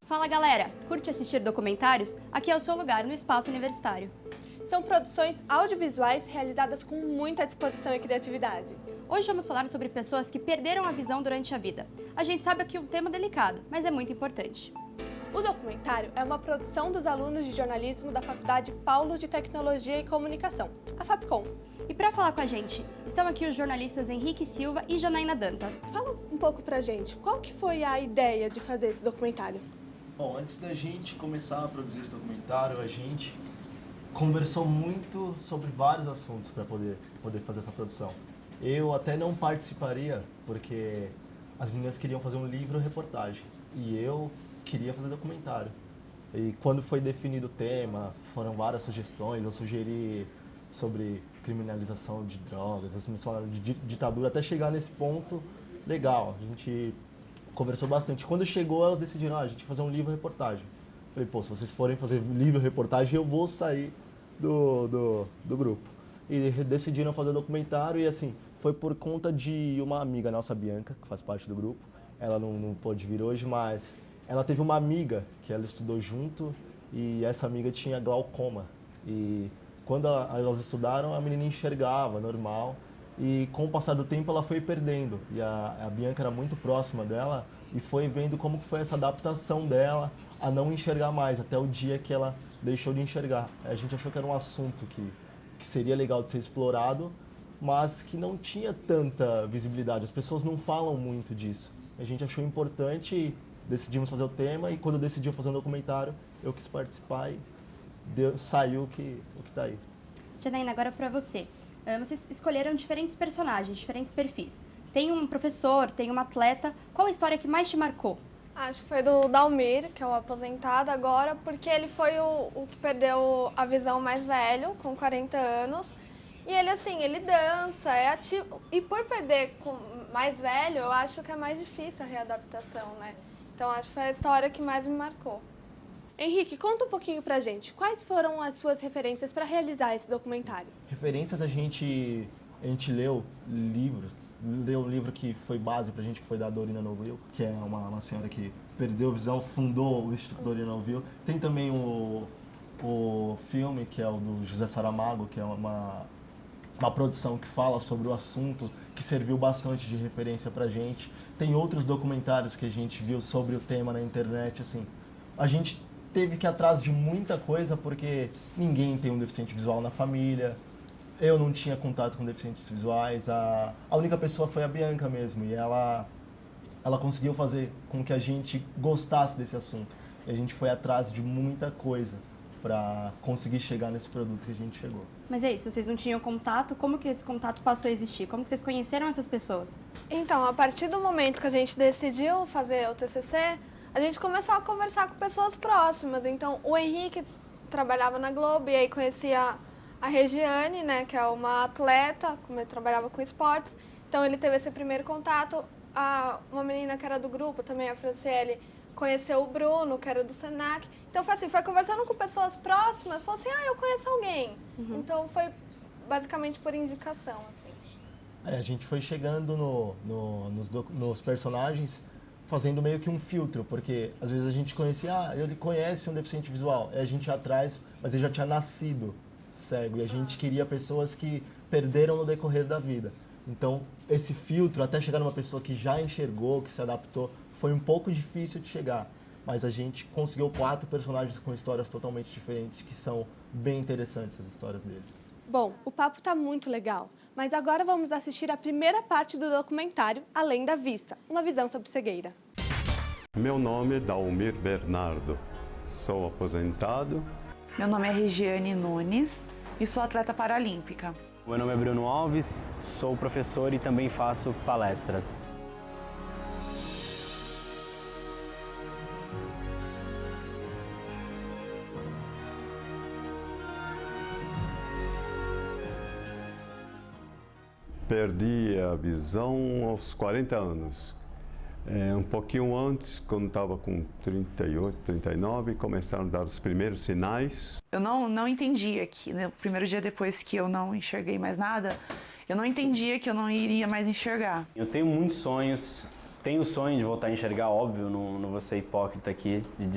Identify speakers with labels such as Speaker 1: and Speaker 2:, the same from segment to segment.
Speaker 1: Fala galera, curte assistir documentários? Aqui é o seu lugar no Espaço Universitário.
Speaker 2: São produções audiovisuais realizadas com muita disposição e criatividade.
Speaker 1: Hoje vamos falar sobre pessoas que perderam a visão durante a vida. A gente sabe que é um tema delicado, mas é muito importante.
Speaker 2: O documentário é uma produção dos alunos de jornalismo da Faculdade Paulo de Tecnologia e Comunicação, a FAPCOM.
Speaker 1: E para falar com a gente, estão aqui os jornalistas Henrique Silva e Janaína Dantas.
Speaker 2: Fala um pouco pra gente, qual que foi a ideia de fazer esse documentário?
Speaker 3: Bom, antes da gente começar a produzir esse documentário, a gente conversou muito sobre vários assuntos para poder fazer essa produção. Eu até não participaria, porque as meninas queriam fazer um livro-reportagem e eu queria fazer documentário. E quando foi definido o tema, foram várias sugestões, eu sugeri sobre criminalização de drogas, as meninas falaram de ditadura, até chegar nesse ponto legal. A gente conversou bastante. Quando chegou, elas decidiram, a gente vai fazer um livro-reportagem. Falei, pô, se vocês forem fazer livro-reportagem, eu vou sair do grupo. E decidiram fazer o documentário e, assim, foi por conta de uma amiga nossa, Bianca, que faz parte do grupo. Ela não pôde vir hoje, mas ela teve uma amiga que ela estudou junto e essa amiga tinha glaucoma. E quando elas estudaram, a menina enxergava, normal. E com o passar do tempo ela foi perdendo. E a Bianca era muito próxima dela e foi vendo como que foi essa adaptação dela a não enxergar mais, até o dia que ela deixou de enxergar. A gente achou que era um assunto que seria legal de ser explorado, mas que não tinha tanta visibilidade. As pessoas não falam muito disso. A gente achou importante e decidimos fazer o tema, e quando decidiu fazer um documentário, eu quis participar e saiu o que está aí.
Speaker 1: Janaína, agora para você. Vocês escolheram diferentes personagens, diferentes perfis. Tem um professor, tem uma atleta. Qual a história que mais te marcou?
Speaker 4: Acho que foi do Dalmir, que é o aposentado agora, porque ele foi o que perdeu a visão mais velho, com 40 anos. E ele, assim, ele dança, é ativo. E por perder com mais velho, eu acho que é mais difícil a readaptação, né? Então, acho que foi a história que mais me marcou.
Speaker 2: Henrique, conta um pouquinho pra gente, quais foram as suas referências para realizar esse documentário?
Speaker 3: Referências, a gente leu livros. Leu um livro que foi base pra gente, que foi da Dorina Nouville, que é uma senhora que perdeu visão, fundou o Instituto Dorina Nouville. Tem também o filme, que é o do José Saramago, que é uma produção que fala sobre o assunto, que serviu bastante de referência pra gente. Tem outros documentários que a gente viu sobre o tema na internet, assim. A gente teve que ir atrás de muita coisa, porque ninguém tem um deficiente visual na família. Eu não tinha contato com deficientes visuais. A única pessoa foi a Bianca mesmo, e ela conseguiu fazer com que a gente gostasse desse assunto. E a gente foi atrás de muita coisa para conseguir chegar nesse produto que a gente chegou.
Speaker 1: Mas é isso, vocês não tinham contato, como que esse contato passou a existir? Como que vocês conheceram essas pessoas?
Speaker 4: Então, a partir do momento que a gente decidiu fazer o TCC, a gente começou a conversar com pessoas próximas. Então, o Henrique trabalhava na Globo e aí conhecia a Regiane, né, que é uma atleta, como ele trabalhava com esportes. Então, ele teve esse primeiro contato. Uma menina que era do grupo também, a Franciele, conheceu o Bruno, que era do Senac. Então, foi assim, foi conversando com pessoas próximas, falou assim, eu conheço alguém.
Speaker 1: Uhum.
Speaker 4: Então, foi basicamente por indicação, assim.
Speaker 3: A gente foi chegando nos personagens, fazendo meio que um filtro, porque às vezes a gente conhecia, ele conhece um deficiente visual, e a gente ia atrás, mas ele já tinha nascido cego, e a gente queria pessoas que perderam no decorrer da vida. Então, esse filtro, até chegar numa pessoa que já enxergou, que se adaptou, foi um pouco difícil de chegar, mas a gente conseguiu 4 personagens com histórias totalmente diferentes, que são bem interessantes as histórias deles.
Speaker 2: Bom, o papo tá muito legal, mas agora vamos assistir a primeira parte do documentário Além da Vista, uma visão sobre cegueira.
Speaker 5: Meu nome é Dalmir Bernardo, sou aposentado.
Speaker 6: Meu nome é Regiane Nunes e sou atleta paralímpica.
Speaker 7: Meu nome é Bruno Alves, sou professor e também faço palestras.
Speaker 5: Perdi a visão aos 40 anos. Um pouquinho antes, quando estava com 38, 39, começaram a dar os primeiros sinais.
Speaker 6: Eu não entendia que, no primeiro dia depois que eu não enxerguei mais nada, eu não entendia que eu não iria mais enxergar.
Speaker 7: Eu tenho muitos sonhos, tenho o sonho de voltar a enxergar, óbvio, não vou ser hipócrita aqui de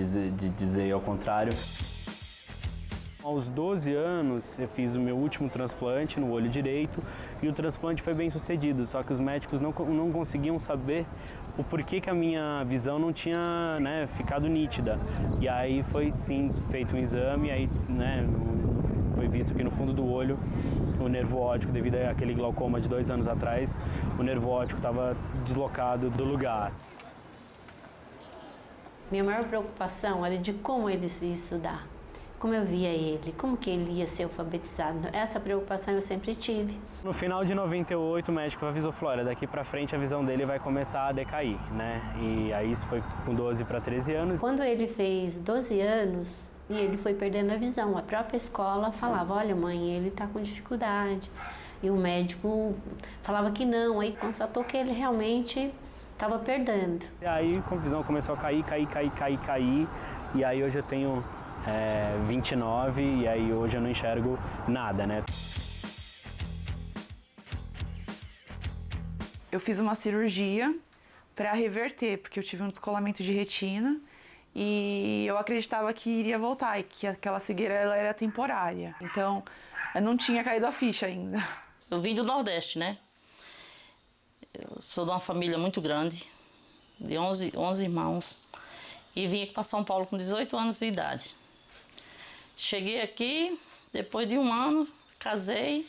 Speaker 7: dizer ao contrário. Aos 12 anos, eu fiz o meu último transplante no olho direito e o transplante foi bem sucedido, só que os médicos não conseguiam saber o porquê que a minha visão não tinha, né, ficado nítida. E aí foi, sim, feito um exame, aí, né, foi visto que no fundo do olho o nervo óptico, devido àquele glaucoma de 2 anos atrás, o nervo óptico estava deslocado do lugar.
Speaker 8: Minha maior preocupação era de como ele ia estudar, como eu via ele, como que ele ia ser alfabetizado. Essa preocupação eu sempre tive.
Speaker 7: No final de 98, o médico avisou, Flora, daqui pra frente a visão dele vai começar a decair, né? E aí isso foi com 12 para 13 anos.
Speaker 8: Quando ele fez 12 anos, e ele foi perdendo a visão, a própria escola falava, olha mãe, ele tá com dificuldade. E o médico falava que não, aí constatou que ele realmente estava perdendo.
Speaker 7: E aí a visão começou a cair, e aí hoje eu tenho 29 e aí hoje eu não enxergo nada, né?
Speaker 6: Eu fiz uma cirurgia para reverter, porque eu tive um descolamento de retina e eu acreditava que iria voltar e que aquela cegueira ela era temporária. Então, eu não tinha caído a ficha ainda.
Speaker 9: Eu vim do Nordeste, né? Eu sou de uma família muito grande, de 11 irmãos, e vim aqui para São Paulo com 18 anos de idade. Cheguei aqui, depois de 1 ano, casei,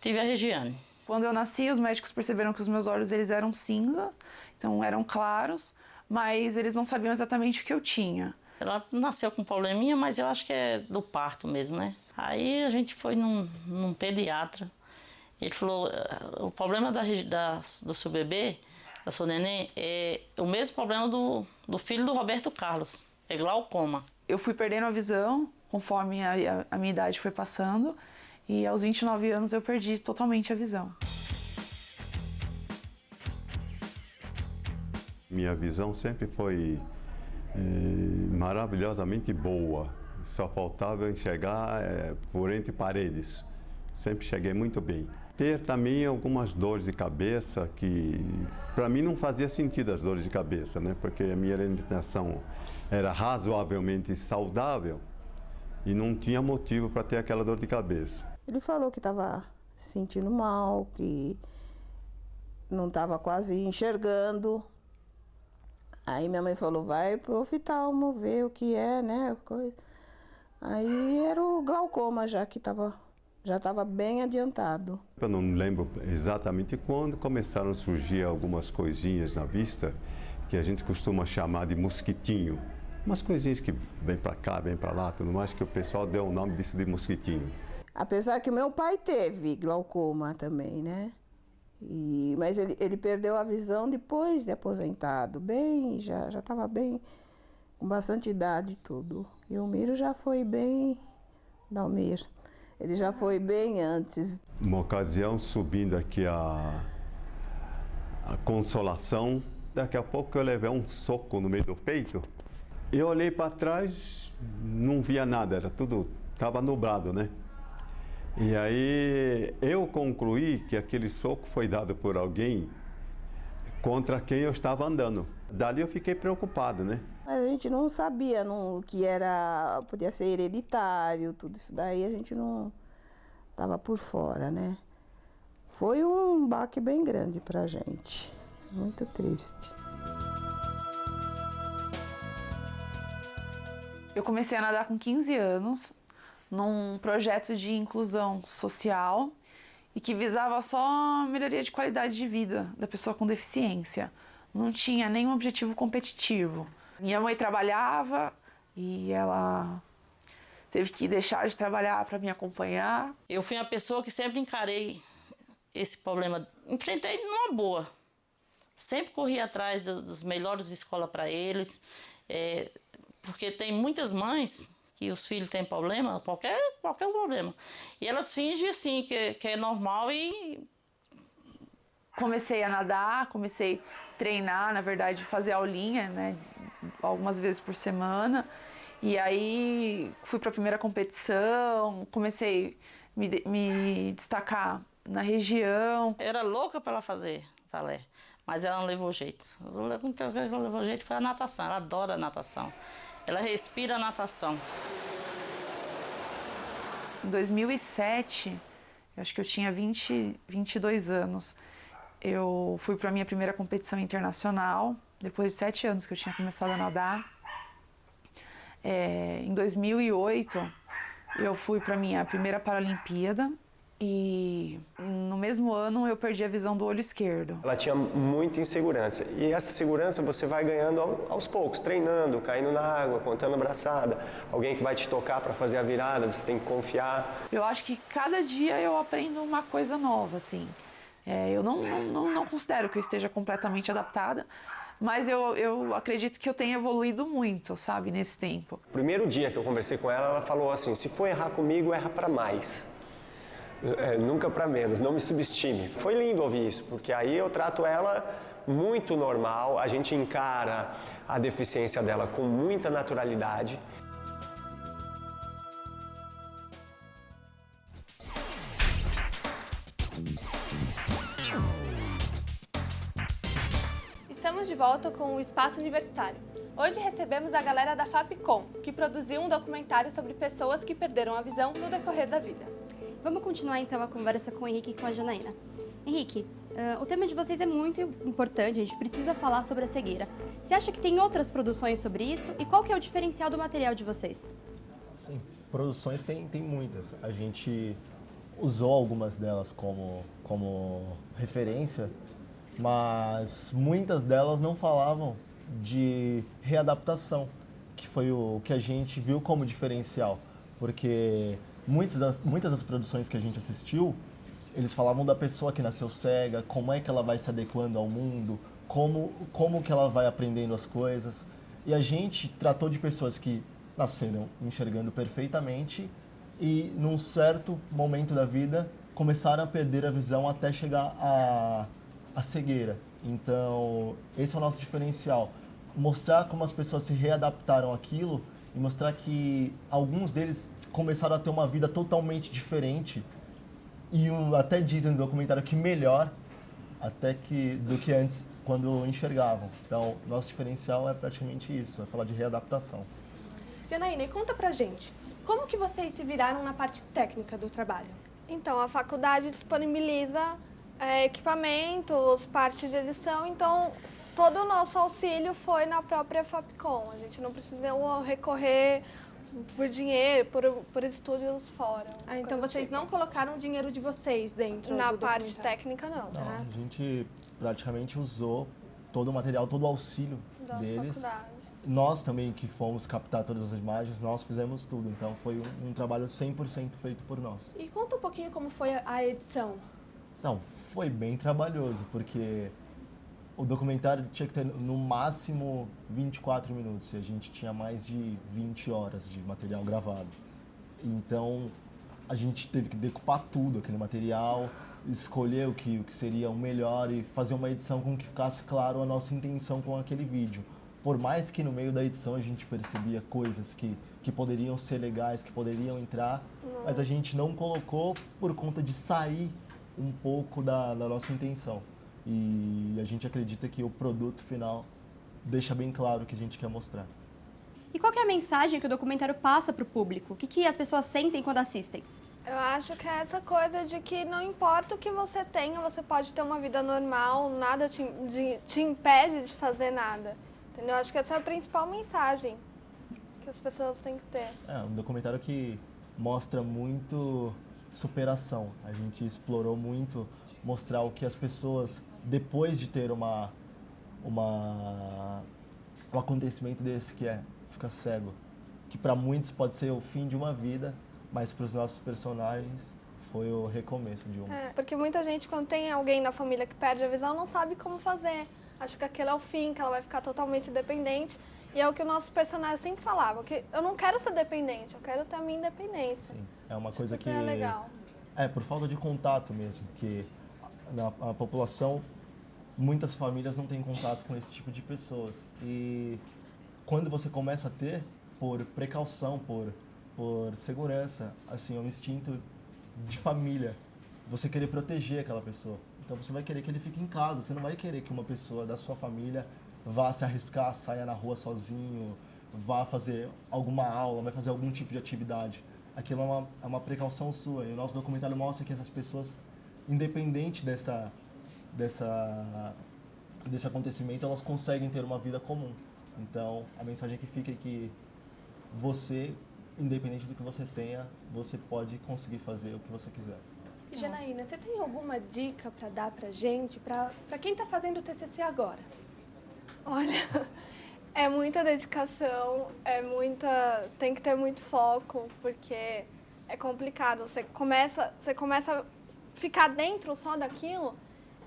Speaker 9: tive a Regiane.
Speaker 6: Quando eu nasci, os médicos perceberam que os meus olhos eles eram cinza, então eram claros, mas eles não sabiam exatamente o que eu tinha.
Speaker 9: Ela nasceu com um probleminha, mas eu acho que é do parto mesmo, né? Aí a gente foi num pediatra. Ele falou, o problema do seu bebê, da sua neném, é o mesmo problema do filho do Roberto Carlos, é glaucoma.
Speaker 6: Eu fui perdendo a visão conforme a minha idade foi passando e aos 29 anos eu perdi totalmente a visão.
Speaker 5: Minha visão sempre foi maravilhosamente boa. Só faltava enxergar por entre paredes. Sempre cheguei muito bem. Ter também algumas dores de cabeça que, para mim, não fazia sentido as dores de cabeça, né? Porque a minha alimentação era razoavelmente saudável e não tinha motivo para ter aquela dor de cabeça.
Speaker 10: Ele falou que estava se sentindo mal, que não estava quase enxergando. Aí minha mãe falou, vai pro oftalmo ver o que é, né? Coisa. Aí era o glaucoma já que já estava bem adiantado.
Speaker 5: Eu não lembro exatamente quando começaram a surgir algumas coisinhas na vista que a gente costuma chamar de mosquitinho. Umas coisinhas que vem para cá, vem para lá, tudo mais, que o pessoal deu o nome disso de mosquitinho.
Speaker 10: Apesar que meu pai teve glaucoma também, né? Mas ele perdeu a visão depois de aposentado, já estava bem, com bastante idade e tudo. E o Miro já foi bem, Dalmir, ele já foi bem antes.
Speaker 5: Uma ocasião, subindo aqui a Consolação, daqui a pouco eu levei um soco no meio do peito. Eu olhei para trás, não via nada, estava nublado, né? E aí eu concluí que aquele soco foi dado por alguém contra quem eu estava andando. Dali eu fiquei preocupado, né?
Speaker 10: Mas a gente não sabia que podia ser hereditário, tudo isso daí a gente não estava por fora, né? Foi um baque bem grande pra gente, muito triste.
Speaker 6: Eu comecei a nadar com 15 anos, num projeto de inclusão social e que visava só a melhoria de qualidade de vida da pessoa com deficiência. Não tinha nenhum objetivo competitivo. Minha mãe trabalhava e ela teve que deixar de trabalhar para me acompanhar.
Speaker 9: Eu fui uma pessoa que sempre encarei esse problema, enfrentei numa boa. Sempre corri atrás das melhores escolas para eles, porque tem muitas mães que os filhos têm problema, qualquer problema. E elas fingem assim, que é normal e...
Speaker 6: Comecei a nadar, comecei a treinar, na verdade, fazer aulinha, né, algumas vezes por semana. E aí fui para a primeira competição, comecei a me destacar na região.
Speaker 9: Era louca para ela fazer balé, Mas ela não levou jeito. A única coisa que ela levou jeito foi a natação. Ela adora a natação. Ela respira a natação.
Speaker 6: Em 2007, eu acho que eu tinha 22 anos, eu fui para a minha primeira competição internacional, depois de 7 anos que eu tinha começado a nadar. Em 2008, eu fui para a minha primeira Paralimpíada e no mesmo ano eu perdi a visão do olho esquerdo.
Speaker 11: Ela tinha muita insegurança e essa segurança você vai ganhando aos poucos, treinando, caindo na água, contando braçada, alguém que vai te tocar para fazer a virada, você tem que confiar.
Speaker 6: Eu acho que cada dia eu aprendo uma coisa nova, assim. Eu não considero que eu esteja completamente adaptada, mas eu acredito que eu tenho evoluído muito, sabe, nesse tempo.
Speaker 11: O primeiro dia que eu conversei com ela, ela falou assim, se for errar comigo, erra para mais. Nunca para menos, não me subestime. Foi lindo ouvir isso, porque aí eu trato ela muito normal, a gente encara a deficiência dela com muita naturalidade.
Speaker 2: Estamos de volta com o Espaço Universitário. Hoje recebemos a galera da FAPCOM, que produziu um documentário sobre pessoas que perderam a visão no decorrer da vida.
Speaker 1: Vamos continuar então a conversa com o Henrique e com a Janaína. Henrique, o tema de vocês é muito importante, a gente precisa falar sobre a cegueira. Você acha que tem outras produções sobre isso? E qual que é o diferencial do material de vocês?
Speaker 3: Sim, produções tem muitas. A gente usou algumas delas como referência, mas muitas delas não falavam de readaptação, que foi o que a gente viu como diferencial, porque muitas das produções que a gente assistiu, eles falavam da pessoa que nasceu cega, como é que ela vai se adequando ao mundo, como que ela vai aprendendo as coisas. E a gente tratou de pessoas que nasceram enxergando perfeitamente e, num certo momento da vida, começaram a perder a visão até chegar à cegueira. Então, esse é o nosso diferencial. Mostrar como as pessoas se readaptaram àquilo e mostrar que alguns deles começaram a ter uma vida totalmente diferente e até dizem no documentário que melhor do que antes, quando enxergavam. Então, nosso diferencial é praticamente isso, é falar de readaptação.
Speaker 2: Janaína, conta pra gente, como que vocês se viraram na parte técnica do trabalho?
Speaker 4: Então, a faculdade disponibiliza equipamentos, parte de edição, então todo o nosso auxílio foi na própria FAPCOM. A gente não precisou recorrer por dinheiro, por estúdios fora.
Speaker 2: Então vocês não colocaram o dinheiro de vocês dentro
Speaker 4: na
Speaker 2: do
Speaker 4: parte técnica, não.
Speaker 3: Não, a gente praticamente usou todo o material, todo o auxílio deles.
Speaker 4: Faculdade.
Speaker 3: Nós também que fomos captar todas as imagens, nós fizemos tudo. Então foi um trabalho 100% feito por nós.
Speaker 2: E conta um pouquinho como foi a edição.
Speaker 3: Não, foi bem trabalhoso, porque o documentário tinha que ter no máximo 24 minutos e a gente tinha mais de 20 horas de material gravado. Então a gente teve que decupar tudo, aquele material, escolher o que seria o melhor e fazer uma edição com que ficasse claro a nossa intenção com aquele vídeo. Por mais que no meio da edição a gente percebia coisas que poderiam ser legais, que poderiam entrar, mas a gente não colocou por conta de sair um pouco da nossa intenção. E a gente acredita que o produto final deixa bem claro o que a gente quer mostrar.
Speaker 1: E qual que é a mensagem que o documentário passa para o público? O que as pessoas sentem quando assistem?
Speaker 4: Eu acho que é essa coisa de que não importa o que você tenha, você pode ter uma vida normal, nada te impede de fazer nada. Entendeu? Acho que essa é a principal mensagem que as pessoas têm que ter.
Speaker 3: É um documentário que mostra muito superação. A gente explorou muito mostrar o que as pessoas, depois de ter um acontecimento desse, que é ficar cego, que para muitos pode ser o fim de uma vida, mas para os nossos personagens foi o recomeço de uma.
Speaker 4: Porque muita gente, quando tem alguém na família que perde a visão, não sabe como fazer. Acha que aquele é o fim, que ela vai ficar totalmente dependente. E é o que o nosso personagem sempre falava, que eu não quero ser dependente, eu quero ter a minha independência.
Speaker 3: Sim, é uma coisa que
Speaker 4: é legal.
Speaker 3: Por falta de contato mesmo, que a população, muitas famílias não têm contato com esse tipo de pessoas. E quando você começa a ter, por precaução, por segurança, assim, é um instinto de família, você querer proteger aquela pessoa. Então Então você vai querer que ele fique em casa, você não vai querer que uma pessoa da sua família vá se arriscar, saia na rua sozinho, vá fazer alguma aula, vai fazer algum tipo de atividade. Aquilo é uma precaução sua. E o nosso documentário mostra que essas pessoas, independente desse acontecimento, elas conseguem ter uma vida comum. Então, a mensagem que fica é que você, independente do que você tenha, você pode conseguir fazer o que você quiser.
Speaker 2: E Janaína, você tem alguma dica para dar pra gente, para quem está fazendo o TCC agora?
Speaker 4: Olha, é muita dedicação, tem que ter muito foco, porque é complicado. Você começa a ficar dentro só daquilo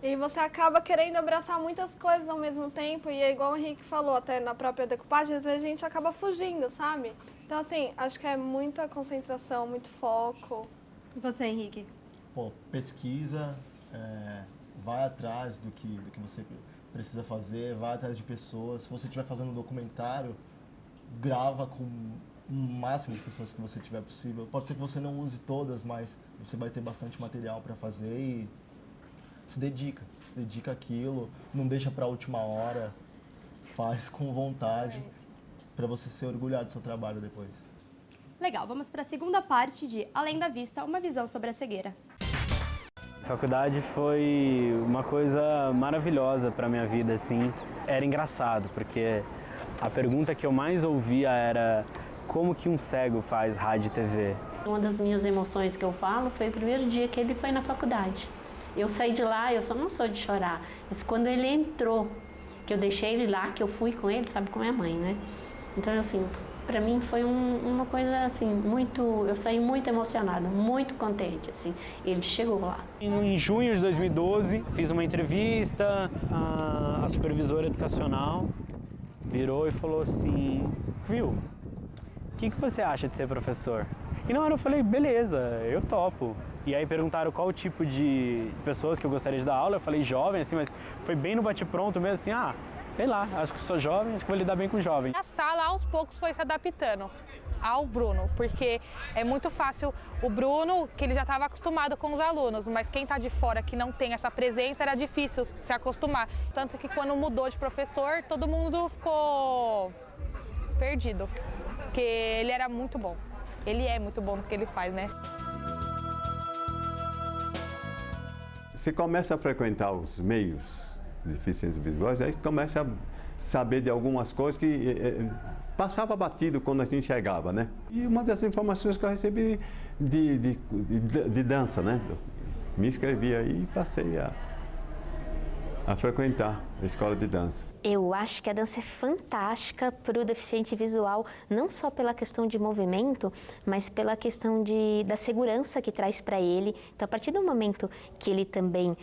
Speaker 4: e você acaba querendo abraçar muitas coisas ao mesmo tempo. E é igual o Henrique falou, até na própria decupagem, às vezes a gente acaba fugindo, sabe? Então, assim, acho que é muita concentração, muito foco.
Speaker 1: E você, Henrique?
Speaker 3: Pô, pesquisa, vai atrás do que você precisa fazer, vai atrás de pessoas. Se você estiver fazendo um documentário, grava com o máximo de pessoas que você tiver possível. Pode ser que você não use todas, mas você vai ter bastante material para fazer e se dedica àquilo, não deixa para a última hora, faz com vontade para você ser orgulhado do seu trabalho depois.
Speaker 1: Legal, vamos para a segunda parte de Além da Vista, uma visão sobre a cegueira.
Speaker 7: A faculdade foi uma coisa maravilhosa para minha vida, assim. Era engraçado, porque a pergunta que eu mais ouvia era como que um cego faz rádio e TV?
Speaker 8: Uma das minhas emoções que eu falo foi o primeiro dia que ele foi na faculdade. Eu saí de lá, eu só não sou de chorar, mas quando ele entrou, que eu deixei ele lá, que eu fui com ele, sabe, com minha mãe, né? Então, assim, para mim foi uma coisa, assim, eu saí muito emocionada, muito contente, assim, ele chegou lá.
Speaker 7: Em junho de 2012, fiz uma entrevista, a supervisora educacional virou e falou assim, viu, o que você acha de ser professor? E na hora eu falei, beleza, eu topo. E aí perguntaram qual tipo de pessoas que eu gostaria de dar aula, eu falei jovem, assim, mas foi bem no bate-pronto mesmo, assim, sei lá, acho que sou jovem, acho que vou lidar bem com jovem.
Speaker 12: A sala, aos poucos, foi se adaptando ao Bruno, porque é muito fácil o Bruno, que ele já estava acostumado com os alunos, mas quem está de fora, que não tem essa presença, era difícil se acostumar. Tanto que quando mudou de professor, todo mundo ficou perdido, porque ele era muito bom. Ele é muito bom no que ele faz, né?
Speaker 5: Você começa a frequentar os meios de deficientes visuais, aí começa a saber de algumas coisas que passava batido quando a gente chegava, né? E uma das informações que eu recebi de dança, né? Me inscrevi aí e passei a frequentar a escola de dança.
Speaker 13: Eu acho que a dança é fantástica para o deficiente visual, não só pela questão de movimento, mas pela questão da segurança que traz para ele. Então, a partir do momento que ele também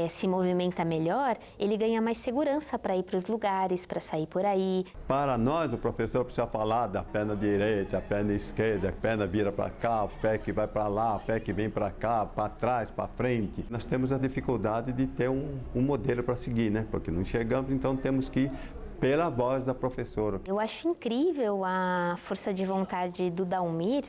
Speaker 13: se movimenta melhor, ele ganha mais segurança para ir para os lugares, para sair por aí.
Speaker 5: Para nós, o professor precisa falar da perna direita, a perna esquerda, a perna vira para cá, o pé que vai para lá, o pé que vem para cá, para trás, para frente. Nós temos a dificuldade de ter um modelo para seguir, né? Porque não chegamos, então temos que ir pela voz da professora.
Speaker 13: Eu acho incrível a força de vontade do Dalmir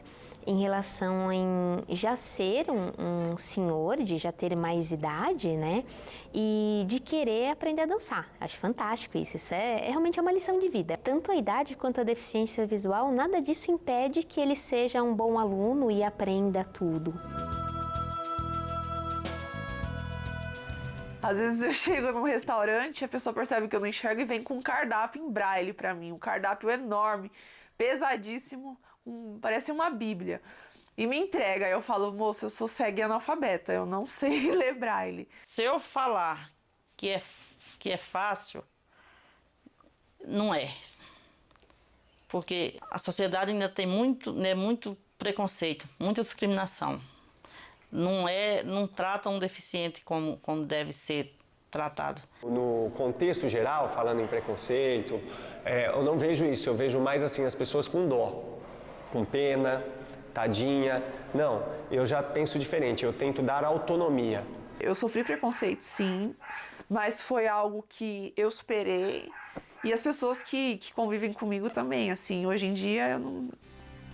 Speaker 13: em relação em já ser um senhor, de já ter mais idade, né? E de querer aprender a dançar. Acho fantástico isso. Isso é realmente uma lição de vida. Tanto a idade quanto a deficiência visual, nada disso impede que ele seja um bom aluno e aprenda tudo.
Speaker 6: Às vezes eu chego num restaurante, a pessoa percebe que eu não enxergo e vem com um cardápio em braille pra mim. Um cardápio enorme, pesadíssimo, parece uma bíblia. E me entrega. Aí eu falo, moço, eu sou cega e analfabeta, eu não sei ler braille.
Speaker 9: Se eu falar que é fácil, não é. Porque a sociedade ainda tem muito preconceito, muita discriminação. Não trata um deficiente como deve ser tratado.
Speaker 11: No contexto geral, falando em preconceito, eu não vejo isso. Eu vejo mais assim as pessoas com dó, com pena, tadinha. Não, eu já penso diferente. Eu tento dar autonomia.
Speaker 6: Eu sofri preconceito, sim, mas foi algo que eu superei. E as pessoas que convivem comigo também, assim. Hoje em dia eu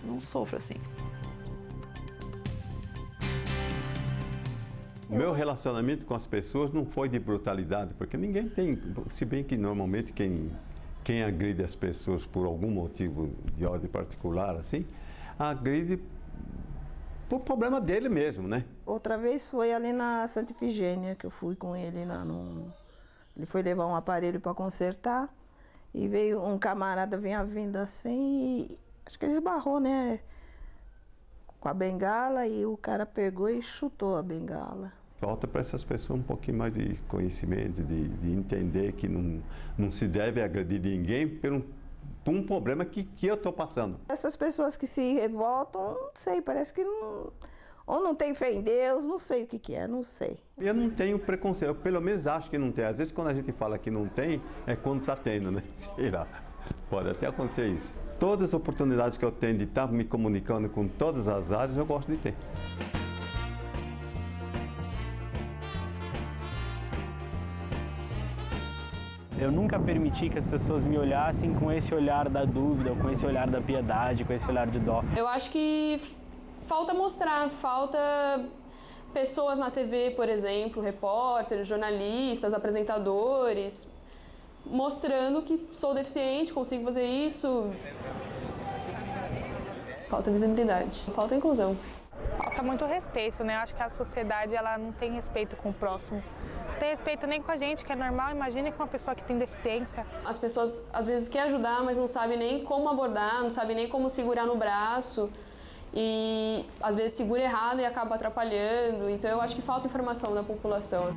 Speaker 6: não sofro assim.
Speaker 5: O meu relacionamento com as pessoas não foi de brutalidade, porque ninguém tem, se bem que normalmente quem agride as pessoas por algum motivo de ordem particular, assim, agride por problema dele mesmo, né?
Speaker 10: Outra vez foi ali na Santa Ifigênia, que eu fui com ele lá Ele foi levar um aparelho para consertar e veio um camarada vindo assim e acho que ele esbarrou, né? Com a bengala e o cara pegou e chutou a bengala.
Speaker 5: Falta para essas pessoas um pouquinho mais de conhecimento, de entender que não se deve agredir ninguém por um problema que eu estou passando.
Speaker 10: Essas pessoas que se revoltam, não sei, parece que não... Ou não tem fé em Deus, não sei o que é, não sei.
Speaker 5: Eu não tenho preconceito, eu pelo menos acho que não tem. Às vezes quando a gente fala que não tem, é quando está tendo, né? Sei lá, pode até acontecer isso. Todas as oportunidades que eu tenho de estar me comunicando com todas as áreas, eu gosto de ter.
Speaker 7: Eu nunca permiti que as pessoas me olhassem com esse olhar da dúvida, com esse olhar da piedade, com esse olhar de dó.
Speaker 14: Eu acho que falta mostrar, falta pessoas na TV, por exemplo, repórteres, jornalistas, apresentadores, mostrando que sou deficiente, consigo fazer isso. Falta visibilidade, falta inclusão.
Speaker 12: Falta muito respeito, né? Eu acho que a sociedade ela não tem respeito com o próximo. Não tem respeito nem com a gente, que é normal. Imagine com uma pessoa que tem deficiência.
Speaker 14: As pessoas às vezes querem ajudar, mas não sabem nem como abordar, não sabem nem como segurar no braço. E às vezes segura errado e acaba atrapalhando. Então eu acho que falta informação da população.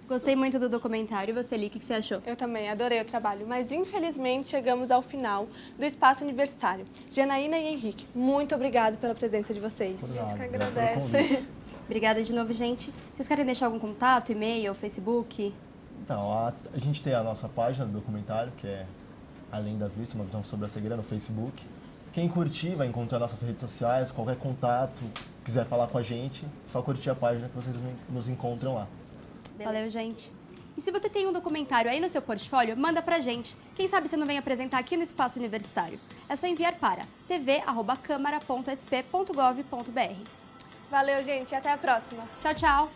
Speaker 1: Gostei muito do documentário. E você, Li, o que você achou?
Speaker 2: Eu também, adorei o trabalho, mas infelizmente chegamos ao final do Espaço Universitário. Janaína e Henrique, muito obrigado pela presença de vocês.
Speaker 4: A gente que agradece.
Speaker 1: Obrigada de novo, gente. Vocês querem deixar algum contato, e-mail, Facebook?
Speaker 3: Então, a gente tem a nossa página do documentário, que é Além da Vista, uma visão sobre a cegueira no Facebook. Quem curtir vai encontrar nossas redes sociais, qualquer contato, quiser falar com a gente, só curtir a página que vocês nos encontram lá.
Speaker 1: Valeu, gente. E se você tem um documentário aí no seu portfólio, manda pra gente. Quem sabe você não vem apresentar aqui no Espaço Universitário. É só enviar para tv@câmara.sp.gov.br.
Speaker 2: Valeu, gente. Até a próxima.
Speaker 1: Tchau, tchau.